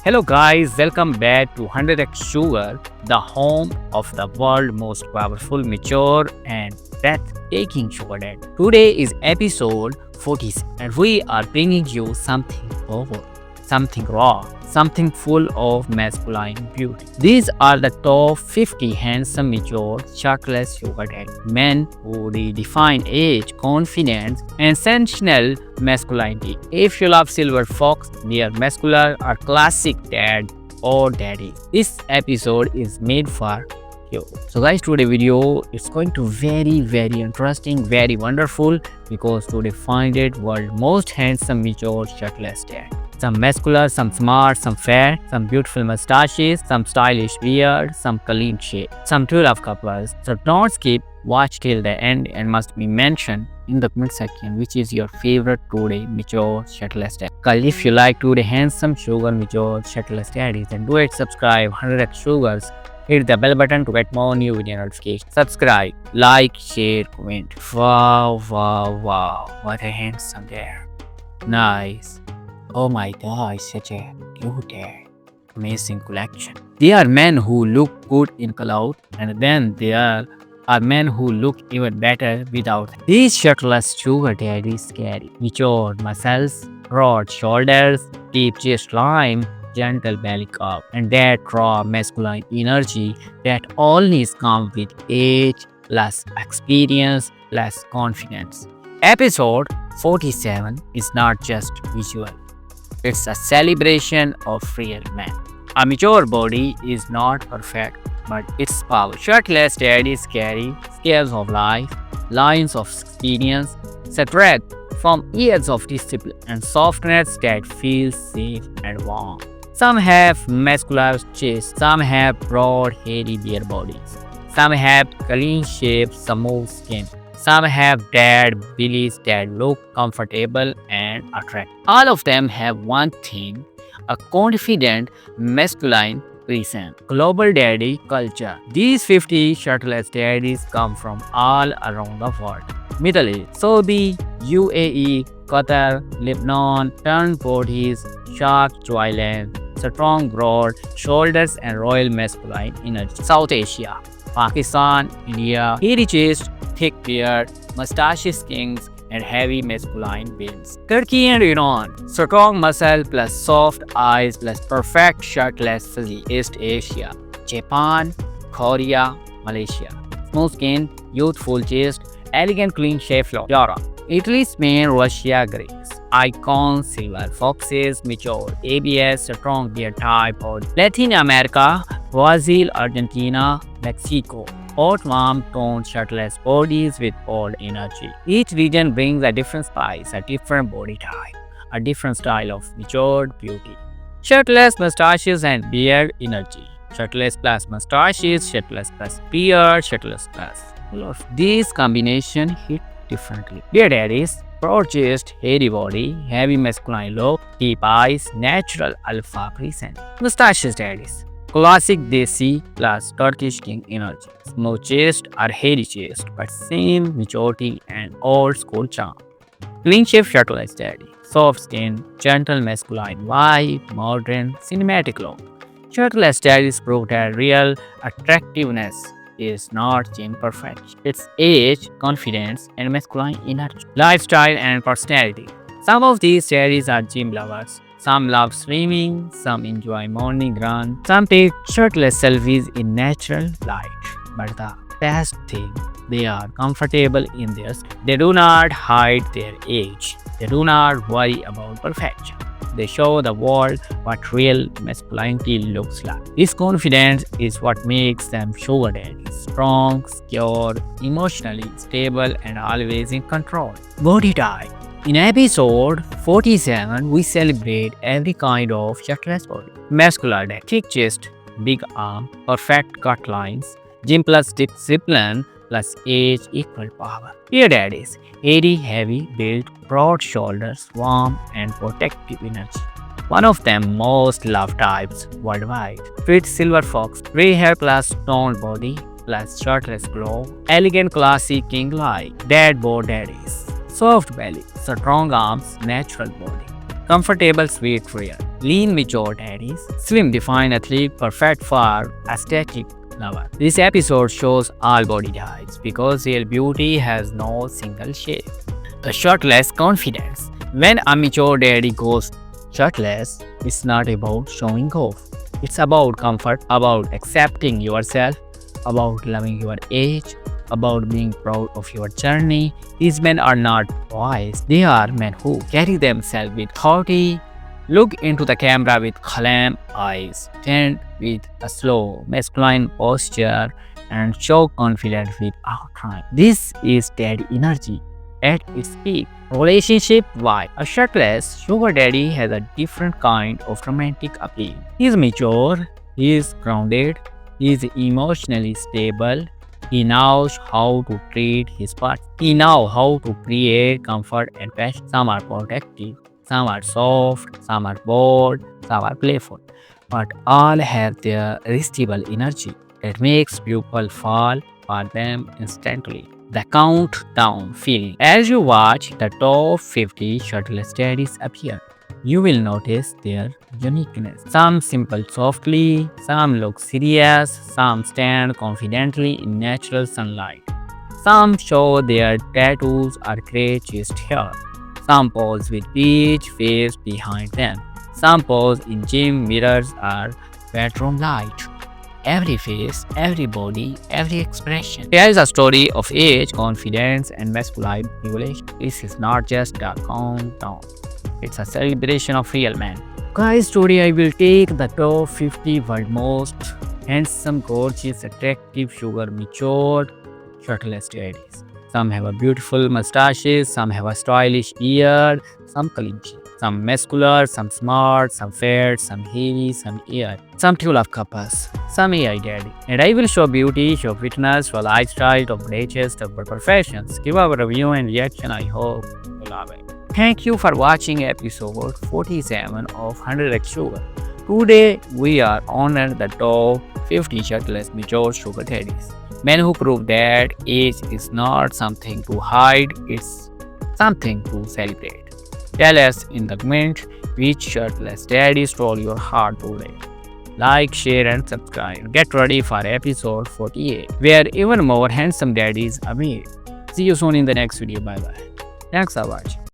Hello guys, welcome back to 100x Sugar, the home of the world's most powerful, mature and breathtaking sugar daddy. Today is episode 46 and we are bringing you something over, something raw, something full of masculine beauty. These are the top 50 handsome, mature, shirtless sugar daddy men who redefine age, confidence, and sensational masculinity. If you love silver fox, near muscular, or classic dad or daddy, this episode is made for you. So guys, today video is going to very interesting, very wonderful because today find it world most handsome, mature, shirtless dad. Some muscular, some smart, some fair, some beautiful mustaches, some stylish beard, some clean shave, some true love couples. So don't skip, watch till the end and must be mentioned in the comment section which is your favorite today mature shirtless dad. Guys, if you like today handsome sugar mature shirtless daddies, then do it, subscribe 100x sugars. Hit the bell button to get more new video notifications. Subscribe, like, share, comment. Wow, what a handsome dad. Nice. Oh my god, such a cute dad. Amazing collection. There are men who look good in clothes, and then there are men who look even better without. These shirtless sugar daddies carry mature muscles, broad shoulders, deep chest line, gentle belly curve, and that raw masculine energy that only comes with age, plus experience, plus confidence. Episode 47 is not just visual. It's a celebration of real men. A mature body is not perfect, but it's power. Shirtless daddies carry scales of life, lines of experience, strength from years of discipline, and softness that feels safe and warm. Some have muscular chests, some have broad, hairy bare bodies, some have clean-shaved, smooth skin. Some have dad bellies that look comfortable and attractive. All of them have one thing, a confident masculine presence. Global daddy culture. These 50 shirtless daddies come from all around the world. Middle East, Saudi, UAE, Qatar, Lebanon, turned bodies, sharp jawline, strong broad shoulders and royal masculine energy. South Asia, Pakistan, India, hairy chest, thick beard, mustaches kings, and heavy masculine builds. Turkey and Iran, strong muscle plus soft eyes plus perfect shirtless physique. East Asia, Japan, Korea, Malaysia, smooth skin, youthful chest, elegant clean shave look. Europe, Italy, Spain, Russia, Greece. Icons, silver foxes, mature ABS, strong beard type. Or Latin America, Brazil, Argentina, Mexico. Hot, warm, toned, shirtless bodies with old energy. Each region brings a different spice, a different body type, a different style of matured beauty. Shirtless mustaches and beard energy. Shirtless plus mustaches, shirtless plus beard, shirtless plus. All of these combination hit differently. Beard daddies, broad chest, hairy body, heavy masculine look, deep eyes, natural alpha present. Mustaches daddies, classic Desi plus Turkish king energy. Smooth chest or hairy chest, but same maturity and old school charm. Clean shave shirtless daddy. Soft skin, gentle masculine vibe, modern cinematic look. Shirtless daddies prove that real attractiveness is not gym perfection. It's age, confidence, and masculine energy. Lifestyle and personality. Some of these daddies are gym lovers. Some love swimming, some enjoy morning run, some take shirtless selfies in natural light. But the best thing, they are comfortable in their skin. They do not hide their age. They do not worry about perfection. They show the world what real masculinity looks like. This confidence is what makes them sugar daddies. Strong, secure, emotionally stable, and always in control. Body type. In episode 47, we celebrate every kind of shirtless body. Muscular dad, thick chest, big arm, perfect cut lines, gym plus discipline plus age equal power. Beard daddies, hairy, heavy build, broad shoulders, warm and protective energy. One of them most loved types worldwide. Fit silver fox, gray hair plus toned body plus shirtless glow, elegant classy king like dad board daddies. Soft belly, strong arms, natural body. Comfortable sweet rear. lean mature daddies, slim defined athlete perfect for aesthetic lover. This episode shows all body types because real beauty has no single shape. The shirtless confidence. When a mature daddy goes shirtless, it's not about showing off. It's about comfort, about accepting yourself, about loving your age, about being proud of your journey. These men are not boys, they are men who carry themselves with authority, look into the camera with calm eyes, stand with a slow masculine posture, and show confidence without trying. This is daddy energy at its peak. Relationship vibe. A shirtless sugar daddy has a different kind of romantic appeal. He is mature, he is grounded, he is emotionally stable. He knows how to treat his partner. He knows how to create comfort and passion. Some are protective, some are soft, some are bold, some are playful. But all have their irresistible energy that makes people fall for them instantly. The countdown feeling. As you watch the top 50 shirtless daddies appear, you will notice their uniqueness. Some simple softly, some look serious, some stand confidently in natural sunlight. Some show their tattoos or gray chest hair. Some pose with beach face behind them. Some pose in gym mirrors or bedroom light. Every face, every body, every expression. Here is a story of age, confidence, and masculine regulation. This is not just a countdown. It's a celebration of real men. Guys, today I will take the top 50 world most handsome, gorgeous, attractive, sugar matured, shirtless daddies. Some have a beautiful mustaches, some have a stylish beard, some clean. Some muscular, some smart, some fat, some heavy, some air. Some true love couples, some AI daddy. And I will show beauty, show fitness, show lifestyle, top latest, top professions. Give our review and reaction. I hope you love it. Thank you for watching episode 47 of 100x Sugar. Today we are honored the top 50 shirtless mature sugar daddies. Men who prove that age is not something to hide, it's something to celebrate. Tell us in the comment which shirtless daddy stole your heart today. Like, share, and subscribe. Get ready for episode 48, where even more handsome daddies await. See you soon in the next video. Bye bye. Thanks for watching.